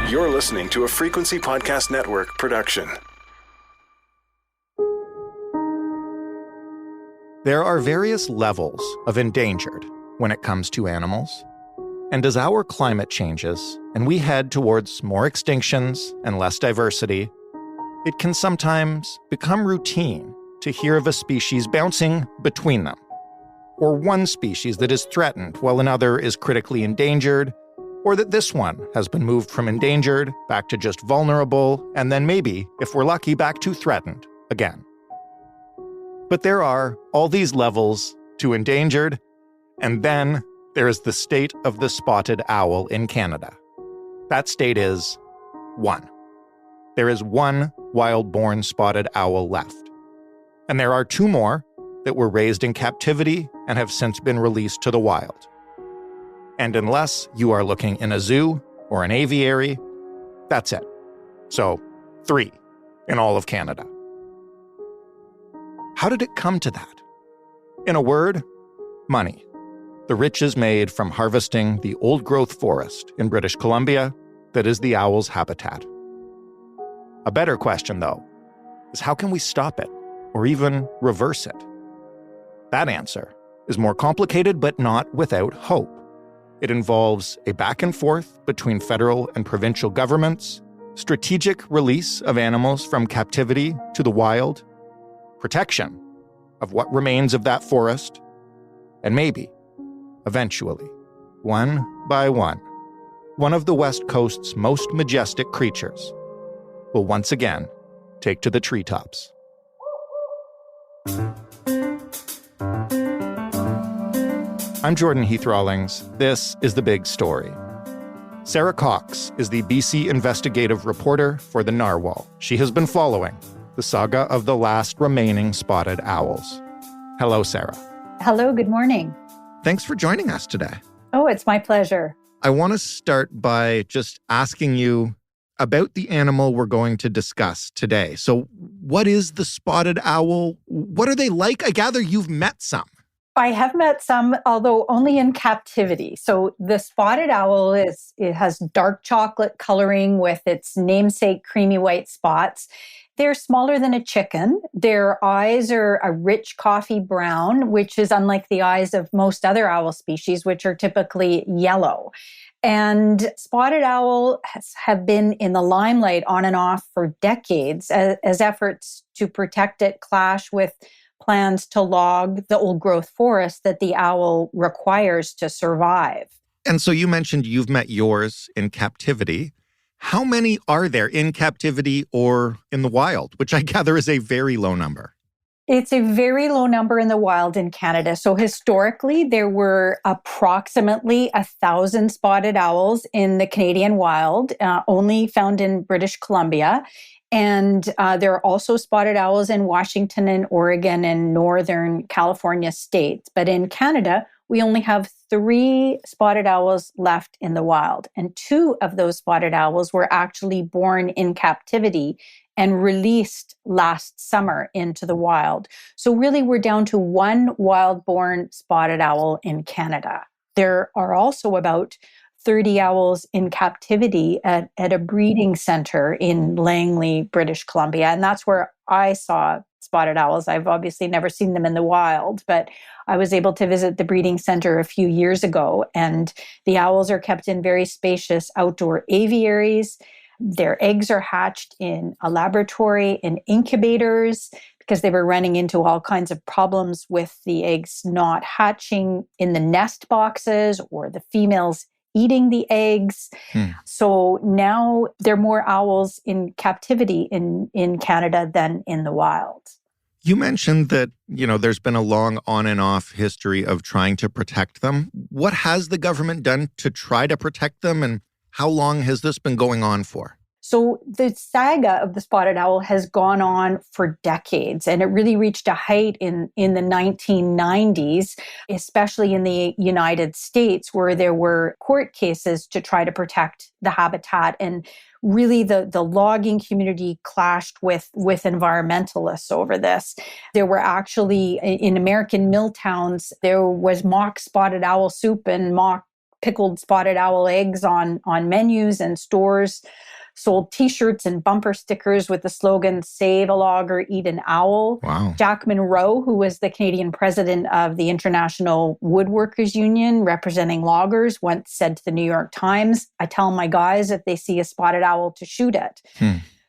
You're listening to a Frequency Podcast Network production. There are various levels of endangered when it comes to animals. And as our climate changes and we head towards more extinctions and less diversity, it can sometimes become routine to hear of a species bouncing between them, or one species that is threatened while another is critically endangered, or that this one has been moved from endangered back to just vulnerable, and then maybe, if we're lucky, back to threatened again. But there are all these levels to endangered, and then there is the state of the spotted owl in Canada. That state is 1. There is 1 wild-born spotted owl left. And there are 2 more that were raised in captivity and have since been released to the wild. And unless you are looking in a zoo or an aviary, that's it. So, 3 in all of Canada. How did it come to that? In a word, money. The riches made from harvesting the old-growth forest in British Columbia that is the owl's habitat. A better question, though, is how can we stop it or even reverse it? That answer is more complicated but not without hope. It involves a back and forth between federal and provincial governments, strategic release of animals from captivity to the wild, protection of what remains of that forest, and maybe, eventually, one by one of the West Coast's most majestic creatures will once again take to the treetops. I'm Jordan Heath Rawlings. This is The Big Story. Sarah Cox is the BC investigative reporter for the Narwhal. She has been following the saga of the last remaining spotted owls. Hello, Sarah. Hello, good morning. Thanks for joining us today. Oh, it's my pleasure. I want to start by just asking you about the animal we're going to discuss today. So what is the spotted owl? What are they like? I gather you've met some. I have met some, although only in captivity. So the spotted owl it has dark chocolate coloring with its namesake creamy white spots. They're smaller than a chicken. Their eyes are a rich coffee brown, which is unlike the eyes of most other owl species, which are typically yellow. And spotted owl have been in the limelight on and off for decades as efforts to protect it clash with plans to log the old-growth forest that the owl requires to survive. And so you mentioned you've met yours in captivity. How many are there in captivity or in the wild, which I gather is a very low number? It's a very low number in the wild in Canada. So historically, there were approximately 1,000 spotted owls in the Canadian wild, only found in British Columbia. And there are also spotted owls in Washington and Oregon and Northern California states. But in Canada, we only have 3 spotted owls left in the wild. And 2 of those spotted owls were actually born in captivity and released last summer into the wild. So really, we're down to 1 wild-born spotted owl in Canada. There are also about 30 owls in captivity at a breeding center in Langley, British Columbia. And that's where I saw spotted owls. I've obviously never seen them in the wild, but I was able to visit the breeding center a few years ago. And the owls are kept in very spacious outdoor aviaries. Their eggs are hatched in a laboratory in incubators because they were running into all kinds of problems with the eggs not hatching in the nest boxes or the females eating the eggs. So now there are more owls in captivity in Canada than in the wild. You mentioned that, there's been a long on and off history of trying to protect them. What has the government done to try to protect them, and how long has this been going on for? So the saga of the spotted owl has gone on for decades, and it really reached a height in the 1990s, especially in the United States, where there were court cases to try to protect the habitat. And really the logging community clashed with environmentalists over this. There were actually, in American mill towns, there was mock spotted owl soup and mock pickled spotted owl eggs on menus, and stores sold T-shirts and bumper stickers with the slogan, "Save a logger, eat an owl." Wow. Jack Monroe, who was the Canadian president of the International Woodworkers Union representing loggers, once said to the New York Times, "I tell my guys if they see a spotted owl to shoot it."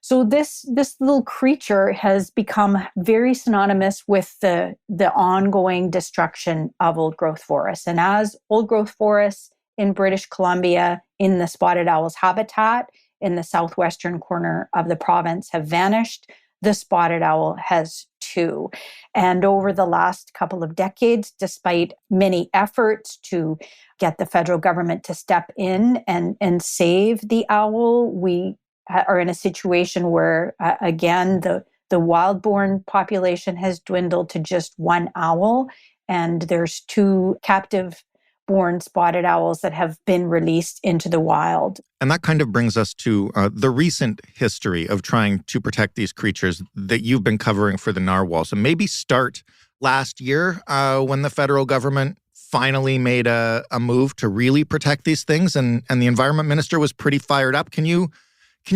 So this little creature has become very synonymous with the ongoing destruction of old growth forests. And as old growth forests in British Columbia, in the spotted owl's habitat, in the southwestern corner of the province have vanished, the spotted owl has too. And over the last couple of decades, despite many efforts to get the federal government to step in and save the owl, we are in a situation where, again, the wild-born population has dwindled to just one owl, and there's 2 captive-born spotted owls that have been released into the wild. And that kind of brings us to the recent history of trying to protect these creatures that you've been covering for the narwhal. So maybe start last year when the federal government finally made a move to really protect these things, and the environment minister was pretty fired up. Can you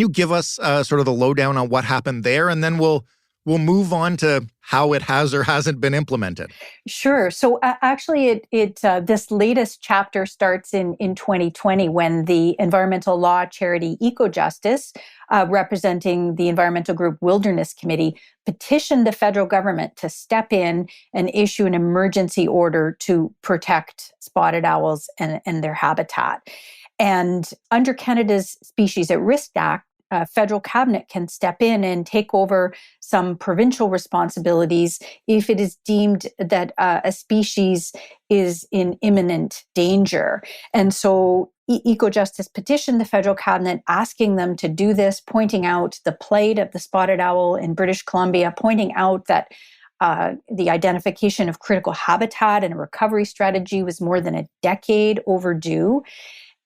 give us sort of the lowdown on what happened there, and then we'll move on to how it has or hasn't been implemented? Sure. So actually, this latest chapter starts in 2020 when the environmental law charity EcoJustice, representing the environmental group Wilderness Committee, petitioned the federal government to step in and issue an emergency order to protect spotted owls and their habitat. And under Canada's Species at Risk Act, federal cabinet can step in and take over some provincial responsibilities if it is deemed that a species is in imminent danger. And so EcoJustice petitioned the federal cabinet asking them to do this, pointing out the plight of the spotted owl in British Columbia, pointing out that the identification of critical habitat and a recovery strategy was more than a decade overdue.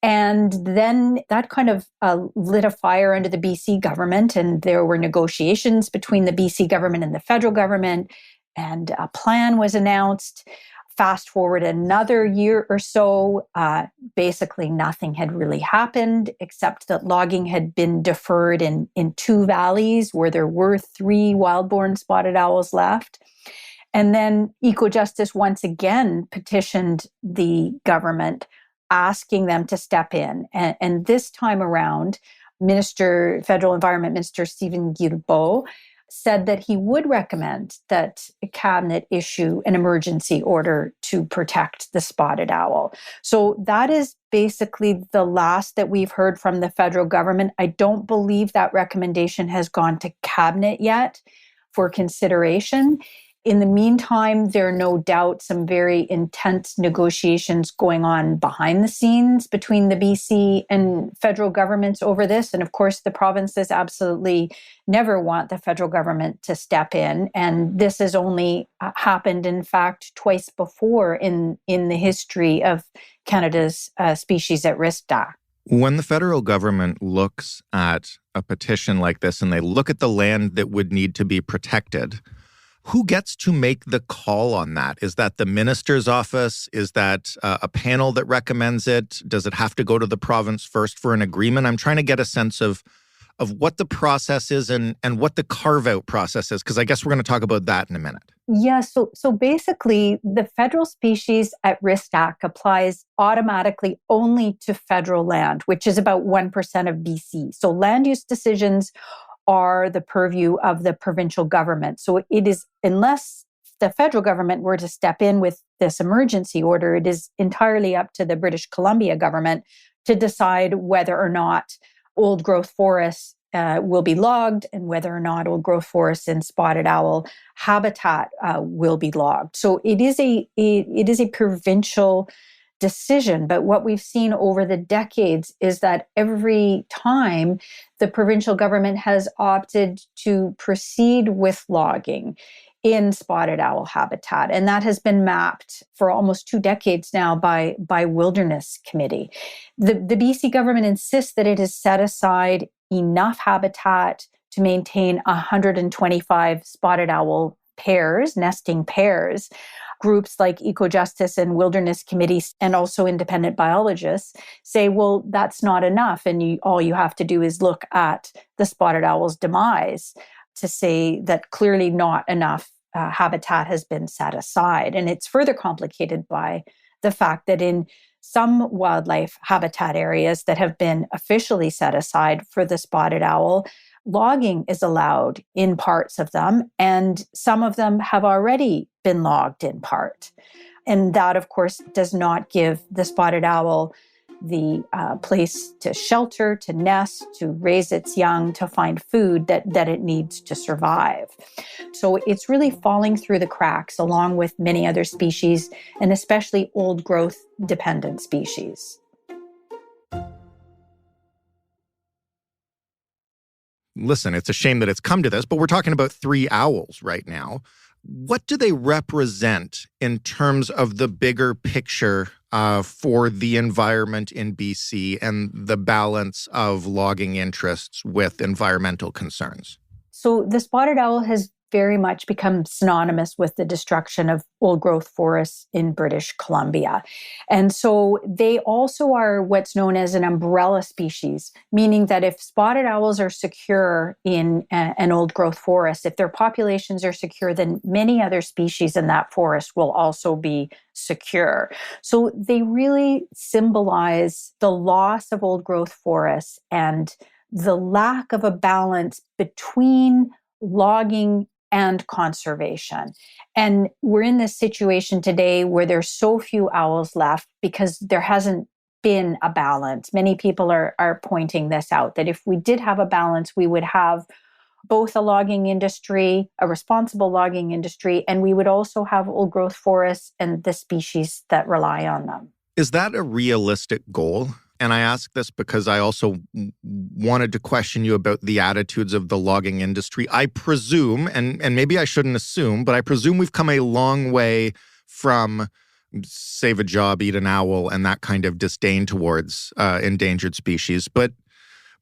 And then that kind of lit a fire under the BC government, and there were negotiations between the BC government and the federal government, and a plan was announced. Fast forward another year or so, basically nothing had really happened, except that logging had been deferred in 2 valleys where there were 3 wild-born spotted owls left. And then EcoJustice once again petitioned the government, asking them to step in. And this time around, Federal Environment Minister Stephen Guilbeault said that he would recommend that a cabinet issue an emergency order to protect the spotted owl. So that is basically the last that we've heard from the federal government. I don't believe that recommendation has gone to cabinet yet for consideration. In the meantime, there are no doubt some very intense negotiations going on behind the scenes between the BC and federal governments over this. And of course, the provinces absolutely never want the federal government to step in. And this has only happened, in fact, twice before in the history of Canada's Species at Risk Act. When the federal government looks at a petition like this and they look at the land that would need to be protected, who gets to make the call on that? Is that the minister's office? Is that a panel that recommends it? Does it have to go to the province first for an agreement? I'm trying to get a sense of what the process is and what the carve-out process is, because I guess we're going to talk about that in a minute. Yeah, so basically, the Federal Species at Risk Act applies automatically only to federal land, which is about 1% of BC. So land use decisions are the purview of the provincial government. So it is, unless the federal government were to step in with this emergency order, it is entirely up to the British Columbia government to decide whether or not old growth forests will be logged and whether or not old growth forests in spotted owl habitat will be logged. So it is a provincial decision. But what we've seen over the decades is that every time the provincial government has opted to proceed with logging in spotted owl habitat. And that has been mapped for almost 2 decades now by Wilderness Committee. The BC government insists that it has set aside enough habitat to maintain 125 spotted owl pairs, nesting pairs. groups like eco-justice and wilderness committees and also independent biologists say, well, that's not enough. And all you have to do is look at the spotted owl's demise to say that clearly not enough habitat has been set aside. And it's further complicated by the fact that in some wildlife habitat areas that have been officially set aside for the spotted owl, logging is allowed in parts of them, and some of them have already been logged in part. And that, of course, does not give the spotted owl the place to shelter, to nest, to raise its young, to find food that it needs to survive. So it's really falling through the cracks along with many other species, and especially old growth dependent species. Listen, it's a shame that it's come to this, but we're talking about 3 owls right now. What do they represent in terms of the bigger picture for the environment in BC and the balance of logging interests with environmental concerns? So the spotted owl has very much become synonymous with the destruction of old growth forests in British Columbia. And so they also are what's known as an umbrella species, meaning that if spotted owls are secure in an old growth forest, if their populations are secure, then many other species in that forest will also be secure. So they really symbolize the loss of old growth forests and the lack of a balance between logging and conservation. And we're in this situation today where there's so few owls left because there hasn't been a balance. Many people are pointing this out, that if we did have a balance, we would have both a logging industry, a responsible logging industry, and we would also have old growth forests and the species that rely on them. Is that a realistic goal? And I ask this because I also wanted to question you about the attitudes of the logging industry. I presume, and maybe I shouldn't assume, but I presume we've come a long way from save a job, eat an owl, and that kind of disdain towards endangered species. But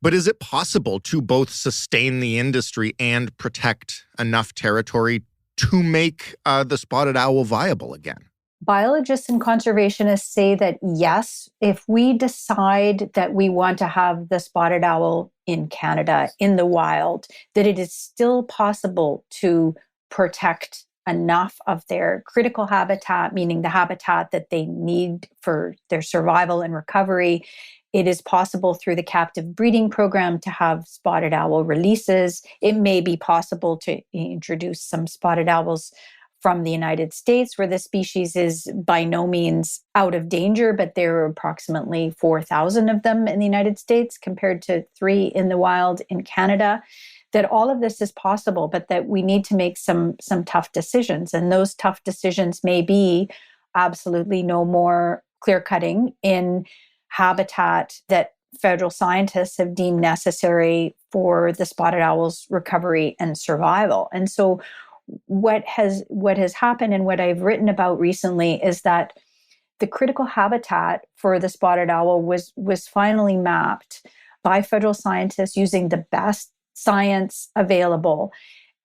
is it possible to both sustain the industry and protect enough territory to make the spotted owl viable again? Biologists and conservationists say that yes, if we decide that we want to have the spotted owl in Canada, in the wild, that it is still possible to protect enough of their critical habitat, meaning the habitat that they need for their survival and recovery. It is possible through the captive breeding program to have spotted owl releases. It may be possible to introduce some spotted owls from the United States, where the species is by no means out of danger, but there are approximately 4,000 of them in the United States compared to 3 in the wild in Canada. That all of this is possible, but that we need to make some tough decisions. And those tough decisions may be absolutely no more clear cutting in habitat that federal scientists have deemed necessary for the spotted owl's recovery and survival. And so what has happened and what I've written about recently is that the critical habitat for the spotted owl was finally mapped by federal scientists using the best science available.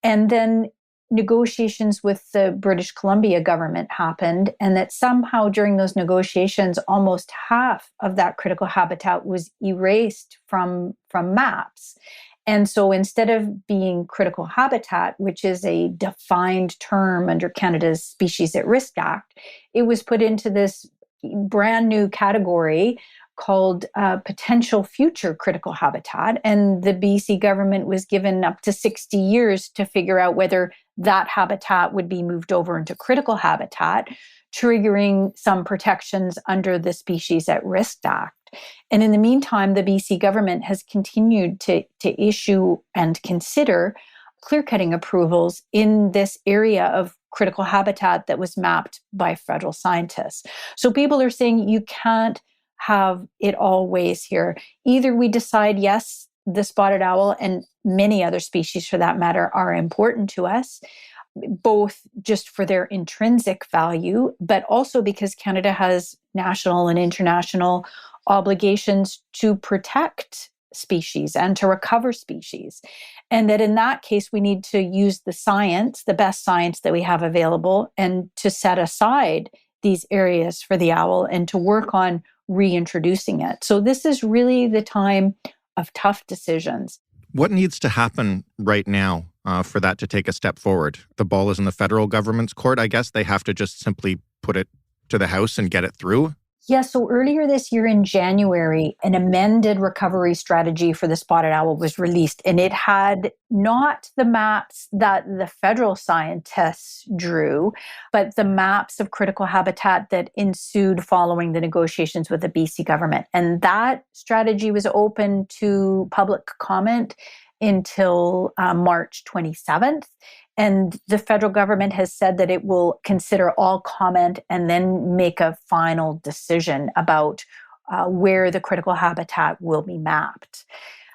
And then negotiations with the British Columbia government happened, and that somehow during those negotiations, almost half of that critical habitat was erased from maps. And so instead of being critical habitat, which is a defined term under Canada's Species at Risk Act, it was put into this brand new category called potential future critical habitat. And the BC government was given up to 60 years to figure out whether that habitat would be moved over into critical habitat, triggering some protections under the Species at Risk Act. And in the meantime, the BC government has continued to issue and consider clear-cutting approvals in this area of critical habitat that was mapped by federal scientists. So people are saying you can't have it all ways here. Either we decide, yes, the spotted owl and many other species for that matter are important to us, both just for their intrinsic value, but also because Canada has national and international obligations to protect species and to recover species. And that in that case, we need to use the science, the best science that we have available, and to set aside these areas for the owl and to work on reintroducing it. So this is really the time of tough decisions. What needs to happen right now for that to take a step forward? The ball is in the federal government's court, I guess. They have to just simply put it to the House and get it through? Yeah, so earlier this year in January, an amended recovery strategy for the spotted owl was released, and it had not the maps that the federal scientists drew, but the maps of critical habitat that ensued following the negotiations with the BC government. And that strategy was open to public comment until March 27th. And the federal government has said that it will consider all comment and then make a final decision about where the critical habitat will be mapped.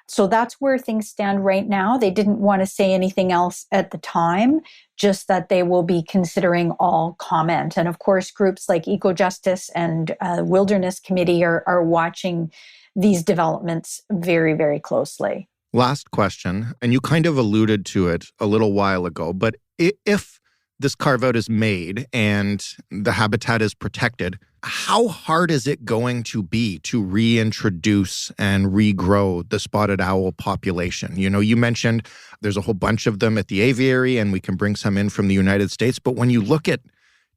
So that's where things stand right now. They didn't want to say anything else at the time, just that they will be considering all comment. And of course, groups like Eco-Justice and Wilderness Committee are watching these developments very, very closely. Last question, and you kind of alluded to it a little while ago, but if this carve-out is made and the habitat is protected, how hard is it going to be to reintroduce and regrow the spotted owl population? You know, you mentioned there's a whole bunch of them at the aviary and we can bring some in from the United States, but when you look at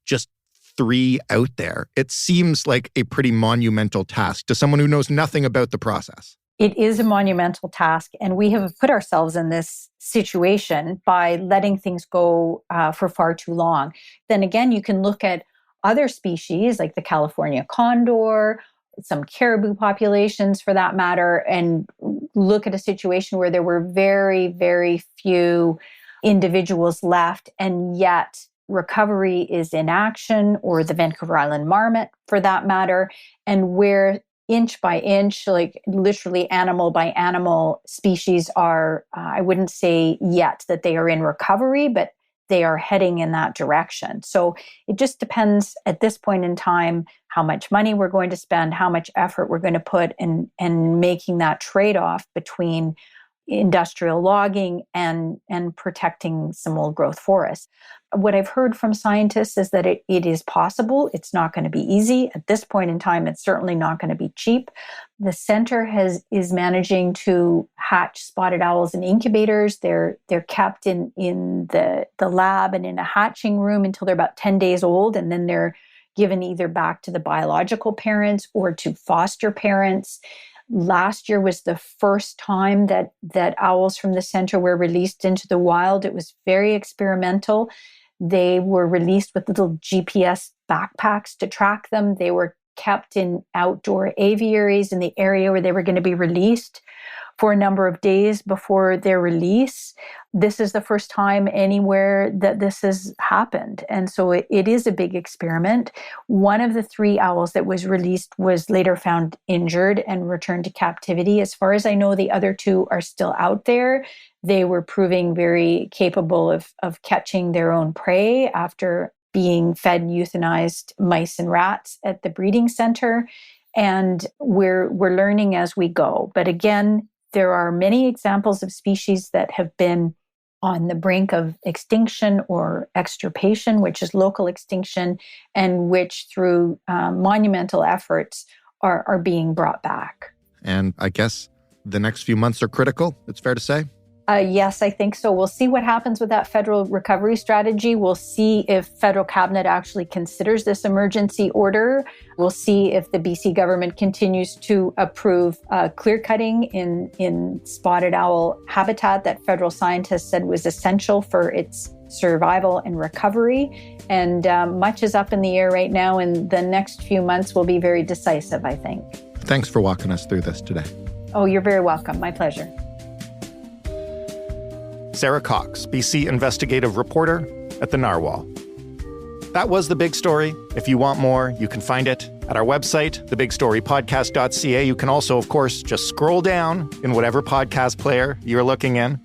just 3 out there, it seems like a pretty monumental task to someone who knows nothing about the process. It is a monumental task, and we have put ourselves in this situation by letting things go for far too long. Then again, you can look at other species like the California condor, some caribou populations for that matter, and look at a situation where there were very, very few individuals left, and yet recovery is in action, or the Vancouver Island marmot for that matter, and where inch by inch, like literally animal by animal, species are, I wouldn't say yet that they are in recovery, but they are heading in that direction. So it just depends at this point in time how much money we're going to spend, how much effort we're going to put in making that trade-off between industrial logging and protecting some old growth forests. What I've heard from scientists is that it is possible. It's not going to be easy. At this point in time, it's certainly not going to be cheap. The center is managing to hatch spotted owls in incubators. They're kept in the lab and in a hatching room until they're about 10 days old, and then they're given either back to the biological parents or to foster parents. Last year was the first time that owls from the center were released into the wild. It was very experimental. They were released with little GPS backpacks to track them. They were kept in outdoor aviaries in the area where they were going to be released for a number of days before their release. This is the first time anywhere that this has happened. And so it is a big experiment. One of the 3 owls that was released was later found injured and returned to captivity. As far as I know, the other 2 are still out there. They were proving very capable of catching their own prey after being fed euthanized mice and rats at the breeding center. And we're learning as we go. But again, there are many examples of species that have been on the brink of extinction or extirpation, which is local extinction, and which through monumental efforts are being brought back. And I guess the next few months are critical, it's fair to say? Yes, I think so. We'll see what happens with that federal recovery strategy. We'll see if federal cabinet actually considers this emergency order. We'll see if the BC government continues to approve clear cutting in spotted owl habitat that federal scientists said was essential for its survival and recovery. And much is up in the air right now, and the next few months will be very decisive, I think. Thanks for walking us through this today. Oh, you're very welcome. My pleasure. Sarah Cox, BC investigative reporter at the Narwhal. That was The Big Story. If you want more, you can find it at our website, thebigstorypodcast.ca. You can also, of course, just scroll down in whatever podcast player you're looking in.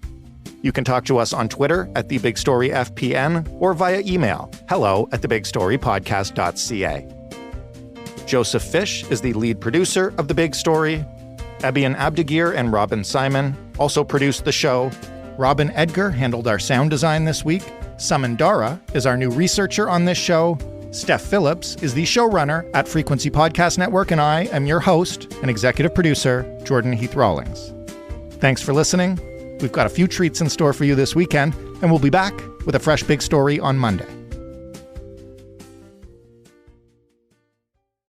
You can talk to us on Twitter at TheBigStoryFPN or via email, hello@thebigstorypodcast.ca. Joseph Fish is the lead producer of The Big Story. Ebion Abdigir and Robin Simon also produced the show. Robin Edgar handled our sound design this week. Suman Dara is our new researcher on this show. Steph Phillips is the showrunner at Frequency Podcast Network, and I am your host and executive producer, Jordan Heath Rawlings. Thanks for listening. We've got a few treats in store for you this weekend, and we'll be back with a fresh big story on Monday.